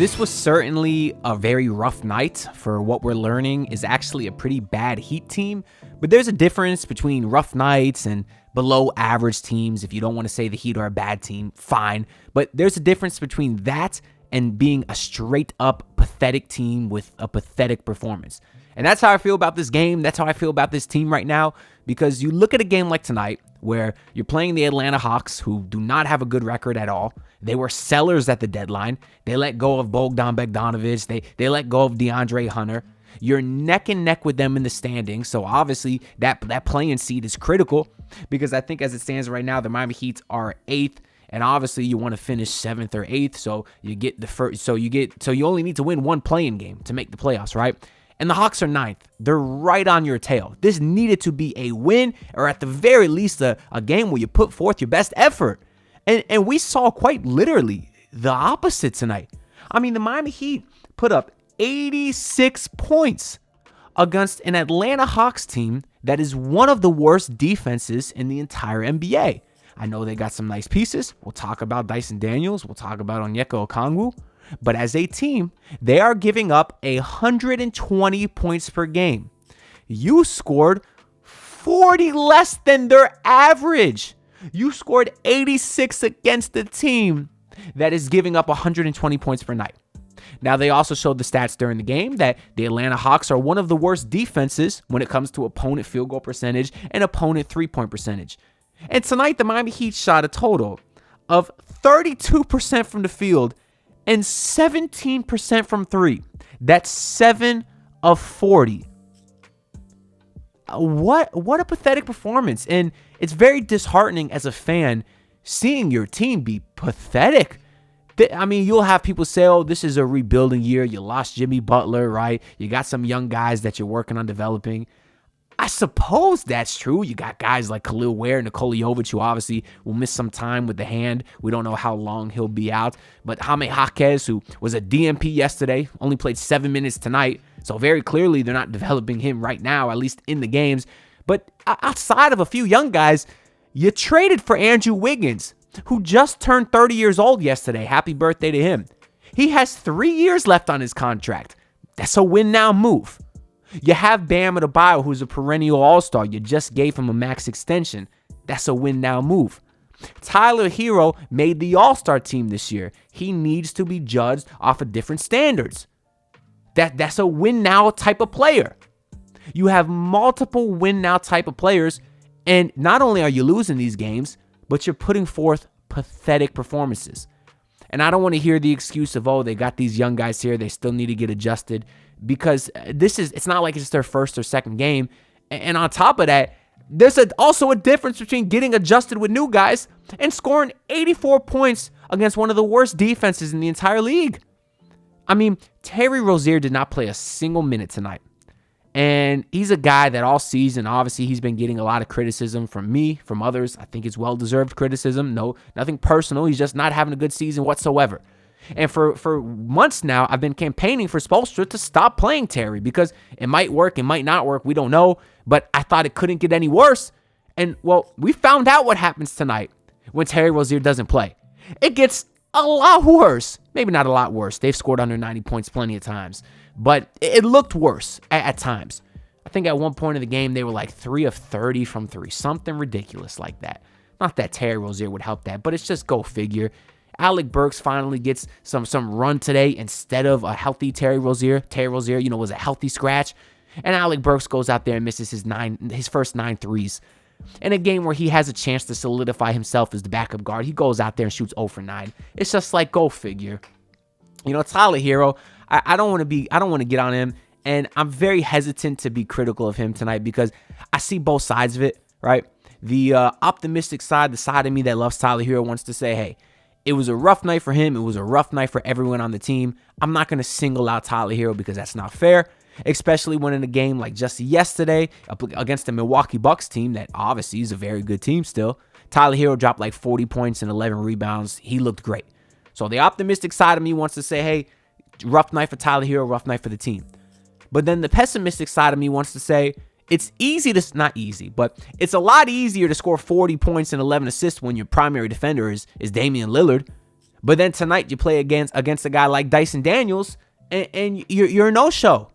This was certainly a very rough night for what we're learning is actually a pretty bad Heat team, but there's a difference between rough nights and below average teams. If you don't want to say the Heat are a bad team, fine, but there's a difference between that and being a straight up pathetic team with a pathetic performance. And that's how I feel about this game. That's how I feel about this team right now, because you look at a game like tonight where you're playing the Atlanta Hawks, who do not have a good record at all. They were sellers at the deadline. They let go of Bogdan Bogdanovic. They let go of DeAndre Hunter. You're neck and neck with them in the standings. So obviously that playing seed is critical, because I think as it stands right now, the Miami Heat are 8th. And obviously you want to finish 7th or 8th. So you get the first, so you only need to win one play-in game to make the playoffs, right? And the Hawks are 9th. They're right on your tail. This needed to be a win, or at the very least a game where you put forth your best effort. And we saw quite literally the opposite tonight. I mean, the Miami Heat put up 86 points against an Atlanta Hawks team that is one of the worst defenses in the entire NBA. I know they got some nice pieces. We'll talk about Dyson Daniels. We'll talk about Onyeka Okongwu. But as a team, they are giving up 120 points per game. You scored 40 less than their average. You scored 86 against the team that is giving up 120 points per night. Now, they also showed the stats during the game that the Atlanta Hawks are one of the worst defenses when it comes to opponent field goal percentage and opponent three-point percentage. And tonight, the Miami Heat shot a total of 32% from the field and 17% from three. That's 7 of 40. What a pathetic performance. And it's very disheartening as a fan seeing your team be pathetic. I mean, you'll have people say, oh, this is a rebuilding year. You lost Jimmy Butler, right? You got some young guys that you're working on developing. I suppose that's true. You got guys like Khalil Ware, Nikola Jovic, who obviously will miss some time with the hand. We don't know how long he'll be out. But Jaime Jaquez, who was a DMP yesterday, only played 7 minutes tonight. So very clearly they're not developing him right now, at least in the games. But outside of a few young guys, you traded for Andrew Wiggins, who just turned 30 years old yesterday. Happy birthday to him. He has 3 years left on his contract. That's a win-now move. You have Bam Adebayo, who's a perennial all-star. You just gave him a max extension. That's a win-now move. Tyler Herro made the all-star team this year. He needs to be judged off of different standards. That's a win-now type of player. You have multiple win-now type of players, and not only are you losing these games, but you're putting forth pathetic performances. And I don't want to hear the excuse of, oh, they got these young guys here, they still need to get adjusted, because it's not like it's their first or second game. And on top of that, there's also a difference between getting adjusted with new guys and scoring 84 points against one of the worst defenses in the entire league. I mean, Terry Rozier did not play a single minute tonight. And he's a guy that all season, obviously, he's been getting a lot of criticism from me, from others. I think it's well-deserved criticism. No, nothing personal. He's just not having a good season whatsoever. And for months now, I've been campaigning for Spoelstra to stop playing Terry, because it might work, it might not work, we don't know. But I thought it couldn't get any worse. And, well, we found out what happens tonight when Terry Rozier doesn't play. It gets a lot worse. Maybe not a lot worse. They've scored under 90 points plenty of times. But it looked worse at times. I think at one point in the game, they were like 3 of 30 from 3. Something ridiculous like that. Not that Terry Rozier would help that, but it's just go figure. Alec Burks finally gets some run today instead of a healthy Terry Rozier. Terry Rozier, was a healthy scratch. And Alec Burks goes out there and misses his first 9 threes. In a game where he has a chance to solidify himself as the backup guard, he goes out there and shoots 0 for 9. It's just like, go figure. Tyler Herro, I don't want to get on him, and I'm very hesitant to be critical of him tonight because I see both sides of it, right? The optimistic side, the side of me that loves Tyler Herro, wants to say, hey, it was a rough night for him. It was a rough night for everyone on the team. I'm not going to single out Tyler Herro because that's not fair, especially when in a game like just yesterday against the Milwaukee Bucks team that obviously is a very good team still. Tyler Herro dropped like 40 points and 11 rebounds. He looked great. So the optimistic side of me wants to say, hey, rough night for Tyler Herro, rough night for the team. But then the pessimistic side of me wants to say, it's not easy, but it's a lot easier to score 40 points and 11 assists when your primary defender is Damian Lillard. But then tonight you play against a guy like Dyson Daniels, and you're a no-show.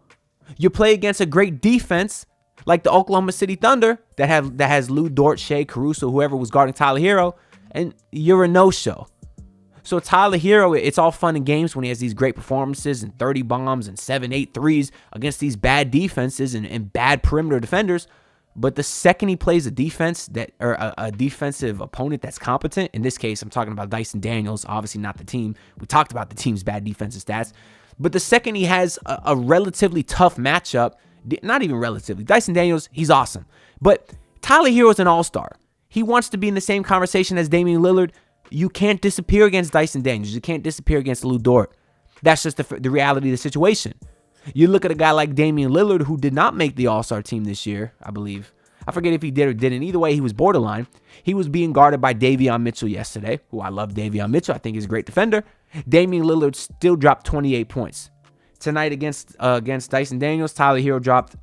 You play against a great defense like the Oklahoma City Thunder that has Lou Dort, Shea Caruso, whoever was guarding Tyler Herro, and you're a no-show. So Tyler Herro, it's all fun and games when he has these great performances and 30 bombs and 7-8 threes against these bad defenses and bad perimeter defenders. But the second he plays a defensive opponent that's competent, in this case, I'm talking about Dyson Daniels, obviously not the team. We talked about the team's bad defensive stats. But the second he has a relatively tough matchup, not even relatively, Dyson Daniels, he's awesome. But Tyler Herro's an all-star. He wants to be in the same conversation as Damian Lillard. You can't disappear against Dyson Daniels. You can't disappear against Lou Dort. That's just the reality of the situation. You look at a guy like Damian Lillard, who did not make the All-Star team this year, I believe. I forget if he did or didn't. Either way, he was borderline. He was being guarded by Davion Mitchell yesterday, who I love Davion Mitchell. I think he's a great defender. Damian Lillard still dropped 28 points. Tonight against Dyson Daniels, Tyler Herro dropped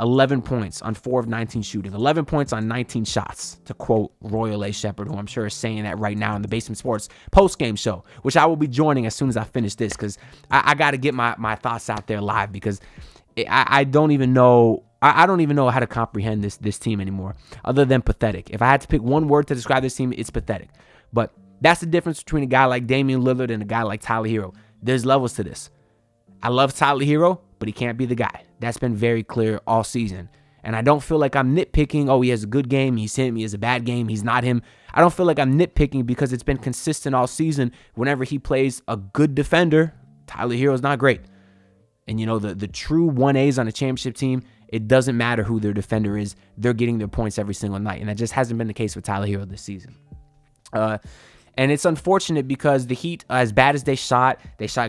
11 points on 4 of 19 shooting. 11 points on 19 shots, to quote Royal A. Shepard, who I'm sure is saying that right now in the Basement Sports post-game show, which I will be joining as soon as I finish this, because I got to get my thoughts out there live, because I don't even know how to comprehend this team anymore, other than pathetic. If I had to pick one word to describe this team, it's pathetic. But that's the difference between a guy like Damian Lillard and a guy like Tyler Herro. There's levels to this. I love Tyler Herro, but he can't be the guy. That's been very clear all season. And I don't feel like I'm nitpicking, oh, he has a good game, he's him, he has a bad game, he's not him. I don't feel like I'm nitpicking because it's been consistent all season. Whenever he plays a good defender, Tyler Herro's not great. And, the true 1As on a championship team, it doesn't matter who their defender is. They're getting their points every single night. And that just hasn't been the case with Tyler Herro this season. And it's unfortunate because the Heat, as bad as they shot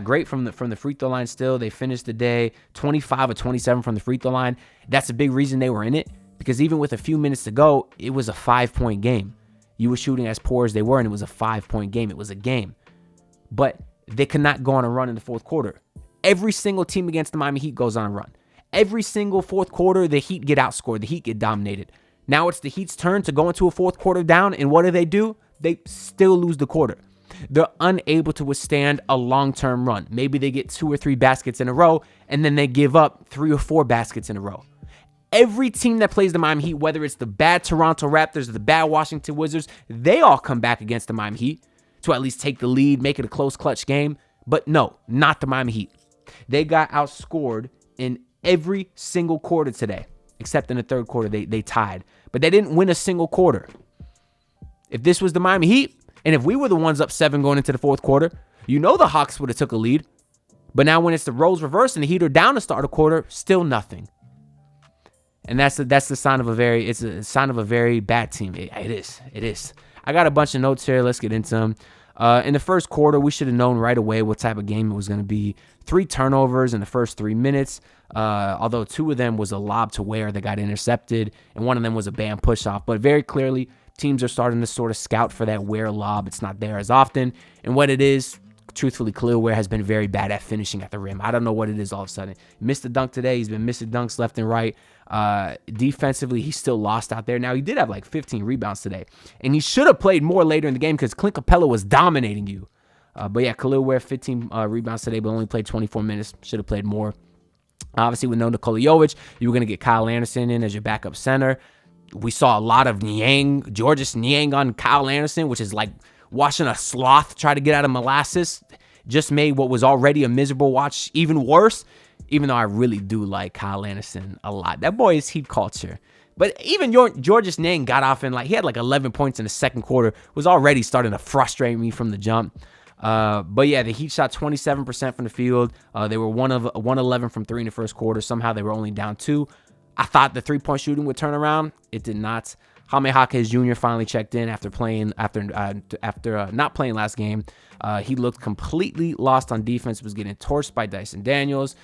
great from the free throw line still. They finished the day 25 of 27 from the free throw line. That's a big reason they were in it, because even with a few minutes to go, it was a 5-point game. You were shooting as poor as they were, and it was a 5-point game. It was a game. But they could not go on a run in the fourth quarter. Every single team against the Miami Heat goes on a run. Every single fourth quarter, the Heat get outscored. The Heat get dominated. Now it's the Heat's turn to go into a fourth quarter down, and what do? They still lose the quarter. They're unable to withstand a long-term run. Maybe they get 2 or 3 baskets in a row, and then they give up 3 or 4 baskets in a row. Every team that plays the Miami Heat, whether it's the bad Toronto Raptors or the bad Washington Wizards, they all come back against the Miami Heat to at least take the lead, make it a close clutch game. But no, not the Miami Heat. They got outscored in every single quarter today, except in the third quarter they tied. But they didn't win a single quarter. If this was the Miami Heat, and if we were the ones up 7 going into the fourth quarter, the Hawks would have took a lead. But now when it's the roles reversed and the Heat are down to start a quarter, still nothing. And that's the sign of a very bad team. It is. I got a bunch of notes here. Let's get into them. In the first quarter, we should have known right away what type of game it was going to be. 3 turnovers in the first 3 minutes, although 2 of them was a lob to Ware that got intercepted, and 1 of them was a bam push-off. But very clearly, teams are starting to sort of scout for that Ware lob. It's not there as often. And what it is, truthfully, Khalil Ware has been very bad at finishing at the rim. I don't know what it is all of a sudden. Missed a dunk today. He's been missing dunks left and right. Defensively, he's still lost out there. Now, he did have like 15 rebounds today. And he should have played more later in the game because Clint Capella was dominating you. But yeah, Khalil Ware, 15 rebounds today, but only played 24 minutes. Should have played more. Obviously, with no Nikola Jovic, you were going to get Kyle Anderson in as your backup center. We saw a lot of Georges Niang on Kyle Anderson, which is like watching a sloth try to get out of molasses. Just made what was already a miserable watch even worse, even though I really do like Kyle Anderson a lot. That boy is Heat culture. But even Georges Niang got off in he had 11 points in the second quarter, was already starting to frustrate me from the jump. But yeah, the Heat shot 27% from the field. They were 111 from 3 in the first quarter. Somehow they were only down 2. I thought the 3-point shooting would turn around. It did not. Jaime Jaquez Jr. finally checked in after not playing last game. He looked completely lost on defense, was getting torched by Dyson Daniels.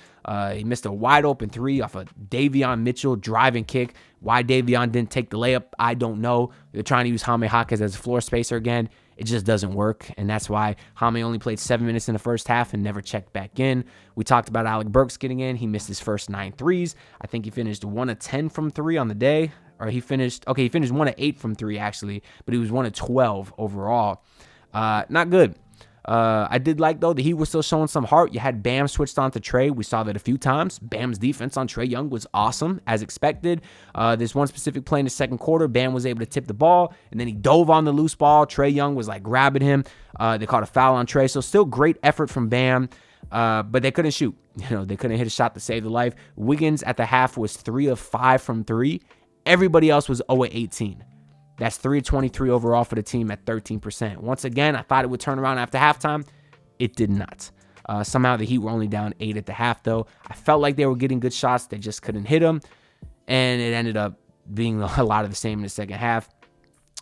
He missed a wide open 3 off a Davion Mitchell driving kick. Why Davion didn't take the layup, I don't know. They're trying to use Jaime Jaquez as a floor spacer again. It just doesn't work, and that's why Jaime only played 7 minutes in the first half and never checked back in. We talked about Alec Burks getting in. He missed his first 9 threes. I think he finished 1 of 10 from 3 on the day. Or he finished 1 of 8 from 3, actually, but he was 1 of 12 overall. Not good. I did like, though, the Heat were still showing some heart. You had Bam switched on to Trae. We saw that a few times. Bam's defense on Trae Young was awesome, as expected. There's one specific play in the second quarter. Bam was able to tip the ball, and then he dove on the loose ball. Trae Young was like grabbing him. They caught a foul on Trae. So still great effort from Bam, but they couldn't shoot. They couldn't hit a shot to save their life. Wiggins at the half was 3 of 5 from 3. Everybody else was 0 of 18. That's 3 of 23 overall for the team at 13%. Once again, I thought it would turn around after halftime. It did not. Somehow the Heat were only down 8 at the half, though. I felt like they were getting good shots. They just couldn't hit them. And it ended up being a lot of the same in the second half.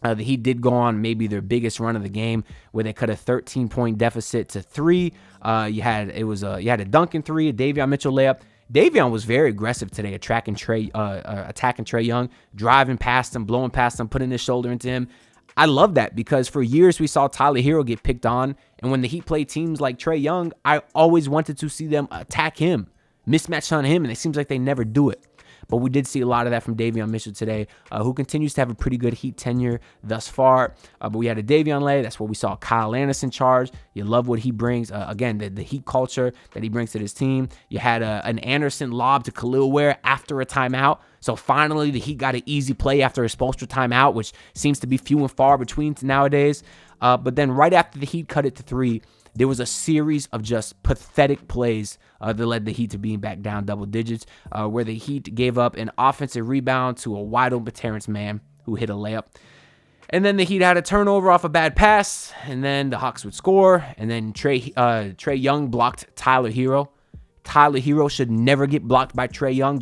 The Heat did go on maybe their biggest run of the game, where they cut a 13-point deficit to 3. You had a Duncan 3, a Davion Mitchell layup. Davion was very aggressive today, attacking Trae Young, driving past him, blowing past him, putting his shoulder into him. I love that, because for years we saw Tyler Herro get picked on, and when the Heat played teams like Trae Young, I always wanted to see them attack him, mismatch on him, and it seems like they never do it. But we did see a lot of that from Davion Mitchell today, who continues to have a pretty good Heat tenure thus far. But we had a Davion lay. That's what we saw Kyle Anderson charge. You love what he brings. Again, the Heat culture that he brings to this team. You had an Anderson lob to Khalil Ware after a timeout. So finally, the Heat got an easy play after a Spoelstra timeout, which seems to be few and far between nowadays. But then right after the Heat cut it to 3, there was a series of just pathetic plays that led the Heat to being back down double digits, where the Heat gave up an offensive rebound to a wide open Terrence Mann, who hit a layup. And then the Heat had a turnover off a bad pass, and then the Hawks would score, and then Trae Young blocked Tyler Herro. Tyler Herro should never get blocked by Trae Young.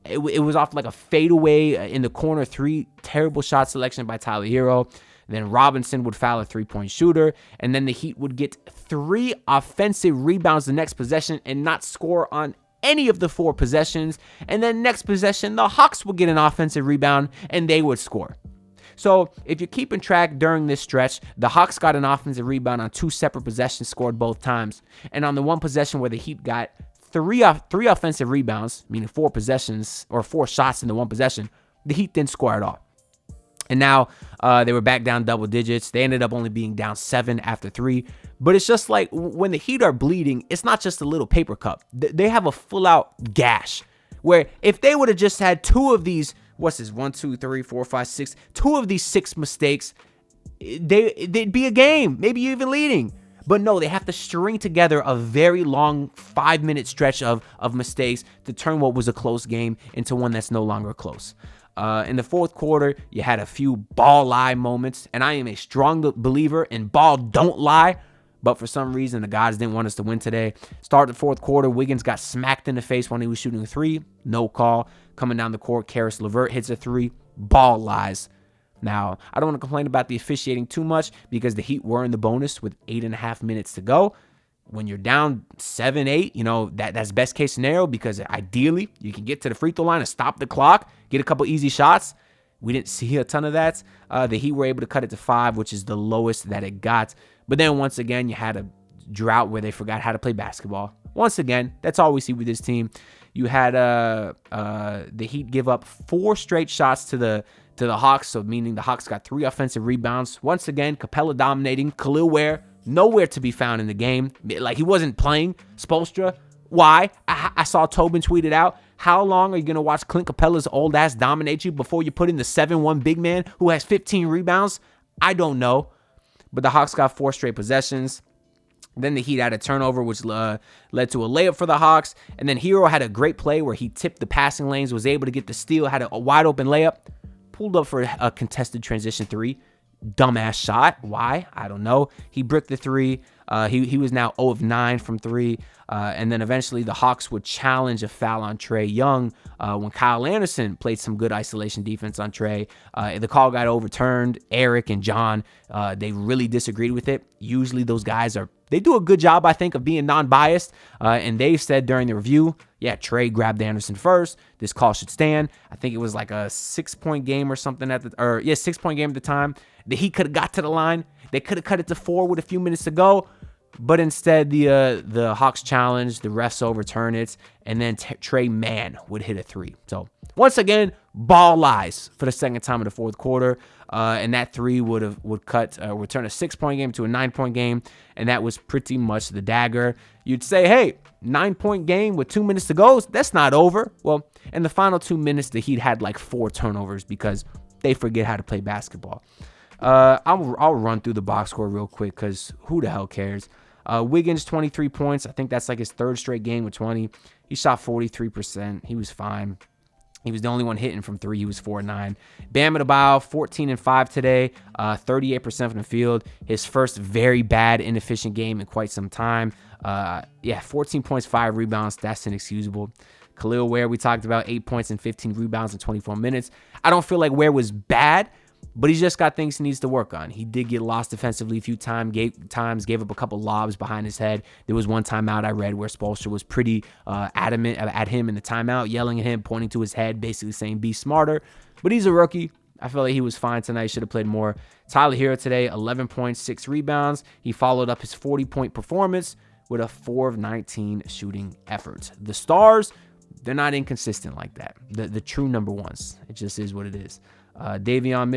It was off like a fadeaway in the corner 3. Terrible shot selection by Tyler Herro. Then Robinson would foul a 3-point shooter, and then the Heat would get 3 offensive rebounds the next possession and not score on any of the 4 possessions. And then next possession, the Hawks would get an offensive rebound and they would score. So if you're keeping track during this stretch, the Hawks got an offensive rebound on 2 separate possessions, scored both times. And on the one possession where the Heat got 3 offensive rebounds, meaning 4 possessions or 4 shots in the one possession, the Heat didn't score at all. And now they were back down double digits. They ended up only being down 7 after 3. But it's just like when the Heat are bleeding, it's not just a little paper cup. They have a full-out gash, where if they would have just had 2 of these, 1, 2, 3, 4, 5, 6, 2 of these 6 mistakes, they'd be a game, maybe even leading. But no, they have to string together a very long 5-minute stretch of mistakes to turn what was a close game into one that's no longer close. In the fourth quarter, you had a few ball lie moments, and I am a strong believer in ball don't lie, but for some reason, the guys didn't want us to win today. Start the fourth quarter, Wiggins got smacked in the face when he was shooting a 3. No call. Coming down the court, Karis LeVert hits a 3. Ball lies. Now, I don't want to complain about the officiating too much, because the Heat were in the bonus with 8.5 minutes to go. When you're down 7-8, that's best case scenario, because ideally you can get to the free throw line and stop the clock, get a couple easy shots. We didn't see a ton of that. The Heat were able to cut it to 5, which is the lowest that it got. But then once again, you had a drought where they forgot how to play basketball. Once again, that's all we see with this team. You had the Heat give up 4 straight shots to the Hawks, so meaning the Hawks got 3 offensive rebounds. Once again, Capella dominating. Khalil Ware nowhere to be found in the game. Like, he wasn't playing. Spoelstra, why? I saw Tobin tweet it out. How long are you going to watch Clint Capella's old ass dominate you before you put in the 7-1 big man who has 15 rebounds? I don't know. But the Hawks got 4 straight possessions. Then the Heat had a turnover, which led to a layup for the Hawks. And then Herro had a great play where he tipped the passing lanes, was able to get the steal, had a wide open layup, pulled up for a contested transition 3. Dumbass shot. Why? I don't know. He bricked the 3. He was now 0 of 9 from 3. And then eventually the Hawks would challenge a foul on Trae Young when Kyle Anderson played some good isolation defense on Trae. The call got overturned. Eric and John, they really disagreed with it. Usually those guys they do a good job, I think, of being non-biased. And they said during the review, yeah, Trae grabbed Anderson first. This call should stand. I think it was like a 6-point game or something 6-point game at the time. The Heat could have got to the line. They could have cut it to 4 with a few minutes to go. But instead, the Hawks challenged, the refs overturn it, and then Trae Mann would hit a 3. So once again, ball eyes for the second time in the fourth quarter. And that three would turn a 6-point game to a 9-point game. And that was pretty much the dagger. You'd say, hey, 9-point game with 2 minutes to go. That's not over. Well, in the final 2 minutes, the Heat had like 4 turnovers because they forget how to play basketball. I'll run through the box score real quick because who the hell cares? Wiggins, 23 points. I think that's like his 3rd straight game with 20. He shot 43%. He was fine. He was the only one hitting from 3. He was 4-9. Bam Adebayo, 14-5 today, 38% from the field. His first very bad, inefficient game in quite some time. 14 points, 5 rebounds. That's inexcusable. Khalil Ware, we talked about, 8 points and 15 rebounds in 24 minutes. I don't feel like Ware was bad, but he's just got things he needs to work on. He did get lost defensively a few times, gave up a couple lobs behind his head. There was one timeout I read where Spoelstra was pretty adamant at him in the timeout, yelling at him, pointing to his head, basically saying, be smarter. But he's a rookie. I feel like he was fine tonight. Should have played more. Tyler Herro today, 11 points, 6 rebounds. He followed up his 40-point performance with a 4 of 19 shooting effort. The stars, they're not inconsistent like that. The true number ones. It just is what it is. Davion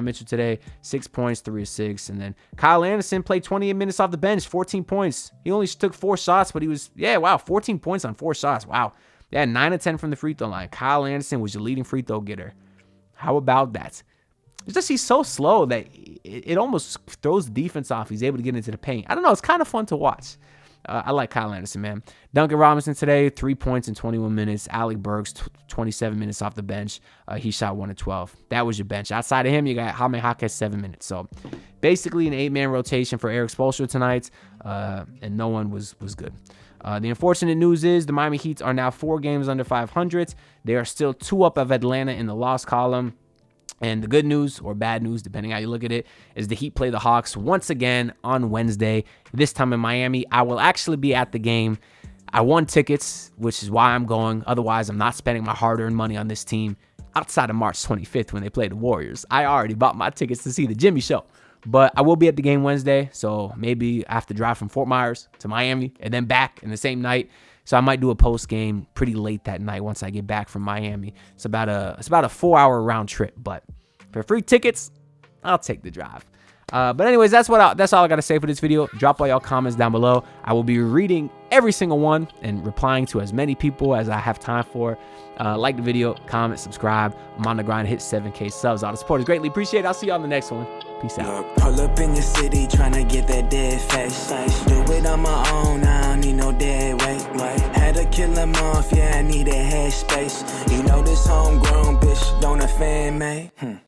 Mitchell today, 6 points, 3 of 6. And then Kyle Anderson played 28 minutes off the bench, 14 points. He only took 4 shots, but he was, 14 points on 4 shots. Wow. 9 of 10 from the free throw line. Kyle Anderson was your leading free throw getter. How about that? It's just he's so slow that it almost throws the defense off. He's able to get into the paint. I don't know. It's kind of fun to watch. I like Kyle Anderson, man. Duncan Robinson today, 3 points in 21 minutes. Alec Burks, 27 minutes off the bench. He shot 1 of 12. That was your bench. Outside of him, you got Jaime Jaquez, 7 minutes. So basically an 8-man rotation for Erik Spoelstra tonight, and no one was good. The unfortunate news is the Miami Heat are now 4 games under 500. They are still 2 up of Atlanta in the loss column. And the good news, or bad news, depending how you look at it, is the Heat play the Hawks once again on Wednesday, this time in Miami. I will actually be at the game. I won tickets, which is why I'm going. Otherwise, I'm not spending my hard-earned money on this team outside of March 25th when they play the Warriors. I already bought my tickets to see the Jimmy Show. But I will be at the game Wednesday, so maybe I have to drive from Fort Myers to Miami and then back in the same night. So I might do a post game pretty late that night once I get back from Miami. It's about a 4-hour round trip, but for free tickets, I'll take the drive. But anyways, that's all I got to say for this video. Drop all y'all comments down below. I will be reading every single one and replying to as many people as I have time for. Like the video, comment, subscribe. I'm on the grind, hit 7K subs. All the support is greatly appreciated. I'll see y'all in the next one. Peace out. Pull up in your city, tryna get that dead face. Do it on my own, I don't need no dead weight. Had to kill him off, yeah, I need a head space. You know this homegrown bitch don't offend me.